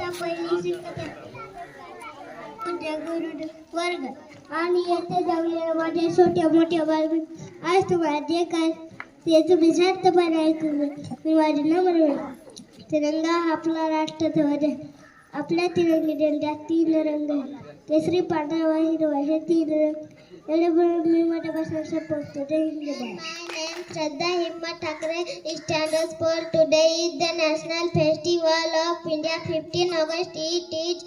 इयत्ता पहिली शिकत वर्ग आणि येथे जमलेल्या माझ्या छोट्या मोठ्या बालमी आज तुम्हाला जे काय ते तुम्ही शांतपणे ऐकून घ्या. मी माझे नम्र तिरंगा आपला राष्ट्रध्वज आहे. आपल्या तिरंगी झेंड्यात 3 रंग आहेत. केसरी पांढरा व हिरवा हे 3 रंग एवढे बोलून मी माझ्यापासून संपवतो. जय Hind. My name Shraddha Himmat Thakre. Standards for today is the National Festival of India. 15 August it is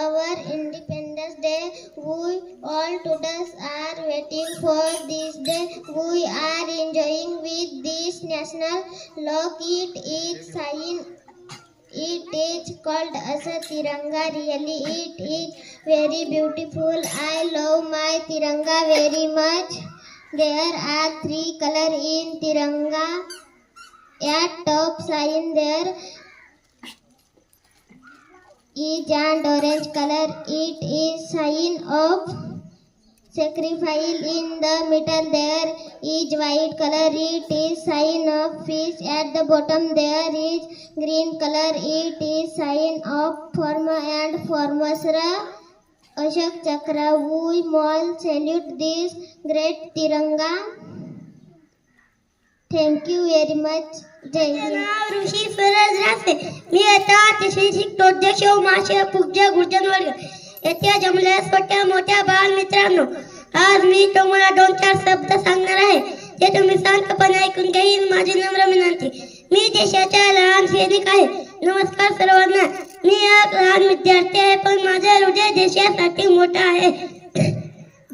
our Independence Day. We all today are waiting for this day. We are enjoying with this national look. It is sign. It is called as a Tiranga. Really, it is very beautiful. I love my Tiranga very much. There are 3 colors in Tiranga. At top sign there is an orange color. It is sign of sacrifice. In the middle there is white color. It is sign of fish. At the bottom there is green color. It is sign of Forma and Formasra Ashok Chakra. We all salute this great Tiranga. Thank you very much. जय हिंद. ऋषी सरज रासे. मी आता अतिशय शिकतो. अध्यक्ष माशे पूज्य गुरुजन वर्ग येथे जमल्या छोट्या मोठ्या बाल मित्रांनो, आज मी तुम्हाला 2-4 शब्द सांगणार आहे. ते तुम्ही शांतपणे ऐकून घ्या ही माझी नम्र विनंती. मी देशाचा लहान सैनिक आहे. नमस्कार सर्वांना. मी एक लहान विद्यार्थी आहे, पण माझे हृदय देशासाठी मोठा आहे.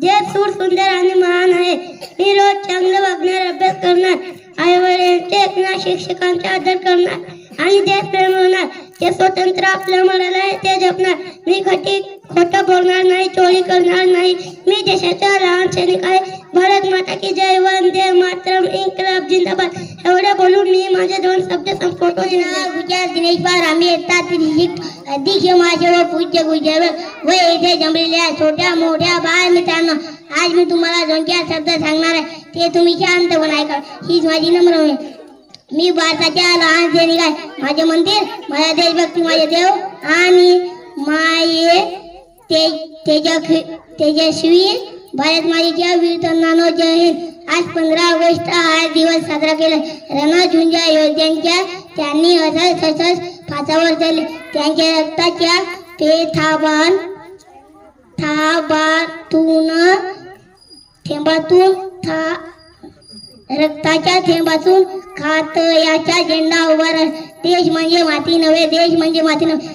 जे सूर सुंदर आणि महान आहे. मी रोज चांगलं वागणार, अभ्यास करणार, आईवडिलांचे ऐकणार, शिक्षकांचा आदर करणार आणि देशप्रेम होणार. जे स्वतंत्र आपल्या मिळालं आहे ते जपणार. मी खोटं बोलणार नाही, चोरी करणार नाही. मी देशाचा लहान सैनिक आहे. भारत माता की जय. वंदे मातरम. इन्कलाब जिंदाबाद. एवढे बोलून मी माझे 2 शब्द संपवतो. गुजरात दिनेश बार. आम्ही येतात अध्यक्ष माझे व पूज्य गुजर व येथे जमलेल्या छोट्या मोठ्या बाल मित्रांनो, आज मी तुम्हाला 2-4 शब्द सांगणार आहे. ते तुम्ही शांतपणे ऐका. हीच माझी नम्र विनंती. मी भारताच्या लहान सैनिक आहे. माझे मंदिर, माझा देशभक्ती, माझे देव आणि माये तेजस्वी भारत मातेच्या वीर तरुणांनो, जय हिंद. आज 15 ऑगस्ट हा दिवस साजरा केला. रणझुंजा योद्ध्यांच्या त्यांनी असंच फासावर चढले. त्यांच्या रक्ताच्या थेंबातून खातयाचा झेंडा उभा राहिला. देश म्हणजे माती नव्हे, देश म्हणजे माती नव्हे,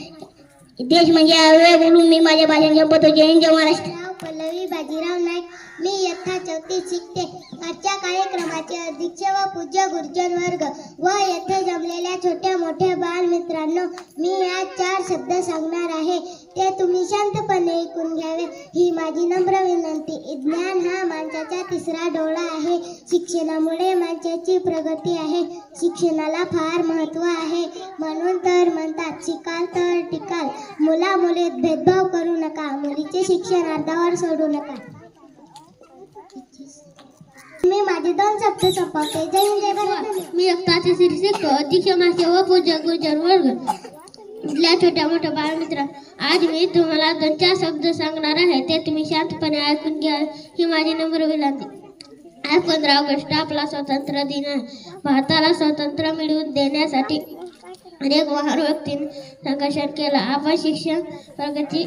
देश म्हणजे अव्यय बोलून मी माझे भाषण संपवतो. जय हिंद. जय महाराष्ट्र. पल्लवी बाजीराव नाईक. मी इयत्ता 4थी शिकते. आजच्या कार्यक्रमाचे अध्यक्ष व पूज्य गुरुजन वर्ग व येथे जमलेल्या छोट्या मोठ्या बाल मित्रांनो, मी आज 4 शब्द सांगणार आहे. ते तुम्ही शांतपणे ऐकून घ्यावे ही माझी नम्र विनंती. ज्ञान हा माणसाचा 3रा डोळा आहे. शिक्षणामुळे माणसाची प्रगती आहे. शिक्षणाला फार महत्त्व आहे. म्हणून तर म्हणतात शिकाल तर टिकाल. मुला मुलीत भेदभाव करू नका. मुलीचे शिक्षण अर्धावर सोडू नका. मी माझे 2 शब्द संपवते. जय हिंद. जय भारत. मी एकताचे शिक्षक अध्यक्ष मासे व पूज्य गुरुजन वर्ग इथल्या छोट्या मोठ्या बाळ मित्र, आज मी तुम्हाला 2-4 शब्द सांगणार आहे. ते तुम्ही शांतपणे ऐकून घ्या ही माझी नम्र विनंती. आज 15 ऑगस्ट आपला स्वातंत्र्य दिन आहे. भारताला स्वातंत्र्य मिळवून देण्यासाठी अनेक महान व्यक्तींनी संघर्ष केला. आपण शिक्षण प्रगती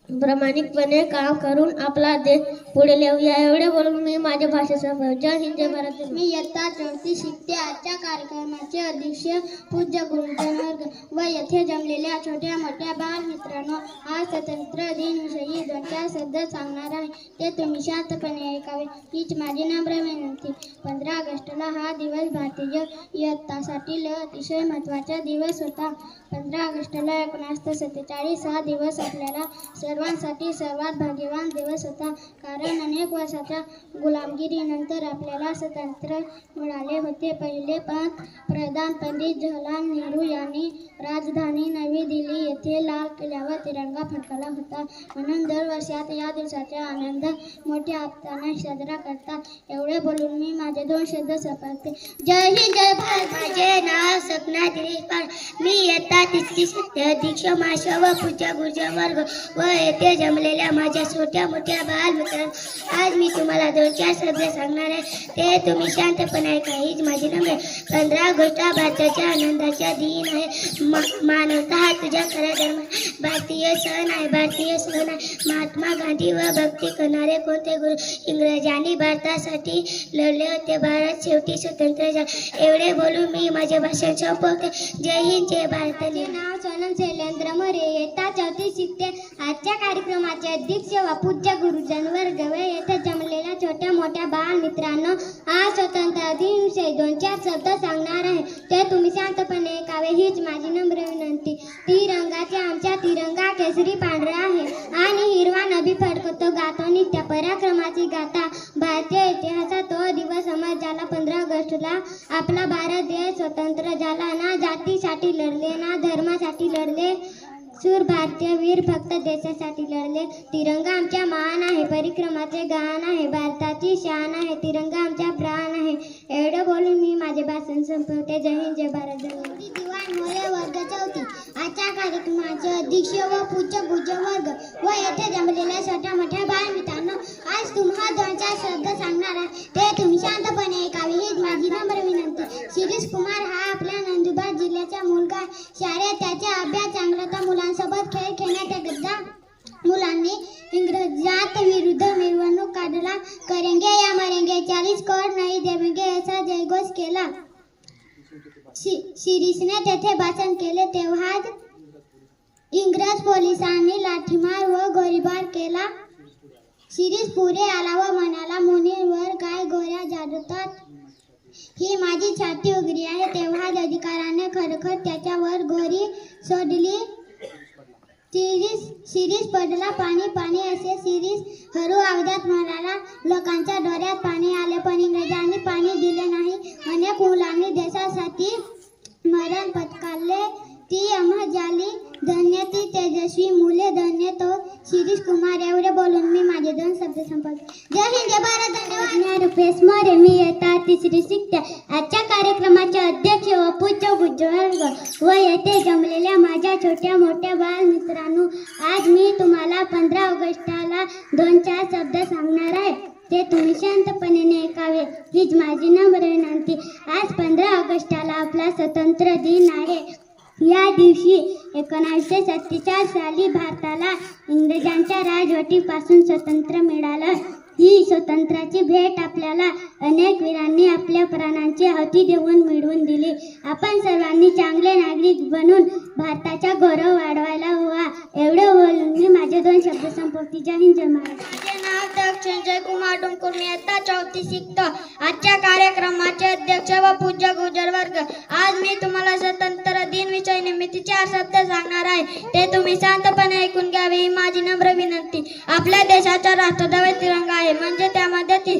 प्रामाणिकपणे काम करून आपला देश पुढे नेऊया. एवढे बोलून मी माझ्या भाषेचा जय हिंद. जय भारत. मी इयत्ता 4थी शिकते. आजच्या कार्यक्रमाचे अध्यक्ष पूज्य गुरुजन वर्ग व येथे जमलेल्या छोट्या मोठ्या बाल मित्रांनो, आज स्वातंत्र्य दिन विषयी 2-4 शब्द सांगणार आहे. ते तुम्ही शांतपणे ऐकावे हीच माझी नम्र विनंती. 15 ऑगस्टला हा दिवस भारतीय इयत्तासाठी अतिशय महत्त्वाचा दिवस होता. 15 ऑगस्टला 1947 हा दिवस आपल्याला सर्वांसाठी सर्वात भाग्यवान दिवस होता. कारण अनेक वर्षाच्या गुलामगिरीनंतर आपल्याला स्वातंत्र्य मिळाले होते. पहिले पंतप्रधान पंडित जवाहरलाल नेहरू यांनी राजधानी नवी दिल्ली येथे लाल केल्यावर तिरंगा फडकला होता. म्हणून दरवर्षी आता या दिवसाचा आनंद मोठ्या आपत्याने साजरा करतात. एवढे बोलून मी माझे 2 शब्द संपवते. जय हिंद जय भारत. माझे नाव सपना दिनेश पाल. मी इयत्ता 3री अध्यक्ष माशा व पूजा गुर्जर वर्ग व येथे जमलेल्या माझ्या छोट्या मोठ्या बालमित्रांनो, आज मी तुम्हाला 2-4 शब्द सांगणार आहे. ते तुम्ही शांतपणे ऐका. हीच माझी नम्र. 15 ऑगस्ट हा भारताच्या आनंदाचा दिन आहे. मानवता हा तुझ्या खऱ्या धर्म. भारतीय सण आहे. भारतीय सण आहे. महात्मा गांधी व भक्ती करणारे कोणते गुरु इंग्रजांनी भारतासाठी लढले होते. भारत शेवटी स्वतंत्र झाला. एवढे बोलून मी माझे भाषण संपवते. जय हिंद जय भारत. नाव सोनम शैलेंद्र मोरे. इयत्ता 4थी शिकते. आजच्या कार्यक्रमाचे अध्यक्ष व पूज्य गुरुजन वर्ग व येथे जमलेल्या छोट्या मोठ्या बाल मित्रांनो, आज स्वतंत्र दिन विषयी 2-4 शब्द सांगणार आहे. ते तुम्ही शांतपणे ऐकावे हीच माझी नम्र विनंती. तिरंगाचे आमच्या तिरंगा केसरी पांढरा आहे आणि हिरवा नभी फडकतो गातो नित्य पराक्रमाची गाथा. भारतीय इतिहासात तो दिवस अमर झाला. 15 ऑगस्टला आपला भारत देश स्वतंत्र झाला. ना जातीसाठी लढले ना धर्मासाठी लढले. शूर भारतीय वीर फक्त देशासाठी लढले. तिरंगा आमच्या मान आहे. परिक्रमाचे गान आहे. भारताची शान आहे. तिरंगा आमच्या प्राण आहे. एवढं बोलून मी माझे भाषण संपवते. जय हिंद जय भारत. दिवाण मोरे वर्ग 4थी. आजच्या कार्यक्रमाचे अध्यक्ष व पूज्य गुर्जर वर्ग व येथे जमलेल्या छोट्या मोठ्या बाल मित्रांनो, आज तुम्हाला 2-4 शब्द सांगणार आहे. ते तुम्ही शांतपणे ऐकावे हीच माझी नम्र विनंती. शिरीष कुमार हा आपल्या नंदुरबार जिल्ह्याचा मुलगा आहे. शाळेत त्याचा अभ्यास चांगला तर मुलांसोबत खेळ खेळण्यात गद्दा मुलांनी इंग्रजात विरुद्ध मिरवणूक काढला. करेंगे या मरेंगे 40 करोड नाही देवेंगे असा जयघोष केला. शिरीषने तेथे भाषण केले. तेव्हाच इंग्रज पोलिसांनी लाठीमार व गोळीबार केला. शिरीष पुढे आला व म्हणाला, मुनींवर काय गोळ्या झाडतात? ही माझी छाती उघडी आहे. तेव्हाच अधिकाऱ्याने खरखर त्याच्यावर गोळी सोडली. शिरीष पडला. पाणी पाणी असे शिरीष हळू आवाजात म्हणाला. लोकांच्या डोळ्यात पाणी आले पण इंग्रजांनी पाणी दिले नाही. अनेक मुलांनी देशासाठी मरण पत्करले. ती अमर झाली. धन्य ती तेजस्वी मुले. धन्य तो शिरीष कुमार. एवढे बोलून मी माझे 2 शब्द संपवते. जय हिंद जय भारत. धन्यवाद. रुपेश मोरे. मी इयत्ता 3री शिकते. आजच्या कार्यक्रमाचे अध्यक्ष व पूज्य गुर्जर वर्ग व येथे जमलेल्या माझ्या छोट्या मोठ्या बाल मित्रांनो, आज मी तुम्हाला 15 ऑगस्टला 2-4 शब्द सांगणार आहे. ते तुम्ही शांतपणे ऐकावे हीच माझी नम्र विनंती. आज 15 ऑगस्टला आपला स्वतंत्र दिन आहे. या दिवशी 1947 साली भारताला इंग्रजांच्या राजवटीपासून स्वातंत्र्य मिळालं. ही स्वातंत्र्याची भेट आपल्याला अनेक वीरांनी आपल्या प्राणांची आहुती देऊन मिळवून दिली. आपण सर्वांनी चांगले नागरिक बनून भारताचा गौरव वाढवायला हवा. एवढं बोलून मी माझे 2 शब्द संपवते. जय हिंद जय महाराष्ट्र. माझे नाव संजय कुमार डुमकुर. मी इयत्ता 4थी शिकतो. आजच्या कार्यक्रमाचे अध्यक्ष व पूज्य गुर्जर वर्ग, आज मी तुम्हाला स्वतंत्र दिन विषयी निमित्त 4 शब्द सांगणार आहे. ते तुम्ही शांतपणे ऐकून घ्यावे ही माझी नम्र विनंती. आपल्या देशाचा राष्ट्रध्वज तिरंगा आहे. म्हणजे त्यामध्ये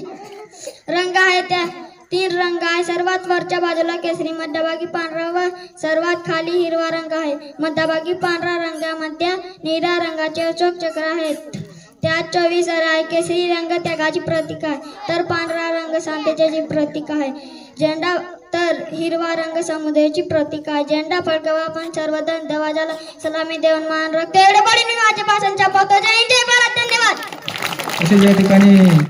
रंग आहे. त्या 3 रंग आहे. सर्वात वरच्या बाजूला केसरी, मध्यभागी पांढरा व सर्वात खाली हिरवा रंग आहे. मध्यभागी पांढरा रंगामध्ये निळ्या रंगाचे अशोक चक्र आहेत. त्यात 24 आहे. केसरी रंग त्यागाची प्रतीक आहे तर पांढरा रंग शांततेचे प्रतीक आहे. झेंडा तर हिरवा रंग समुद्राची प्रतीक आहे. झेंडा फडकवा आपण सर्वजण ध्वजाला सलामी देऊन मान राखतो. एवढे बळी मी माझे भाषण संपवतो. जय हिंद जय भारत. धन्यवाद. तसेच या ठिकाणी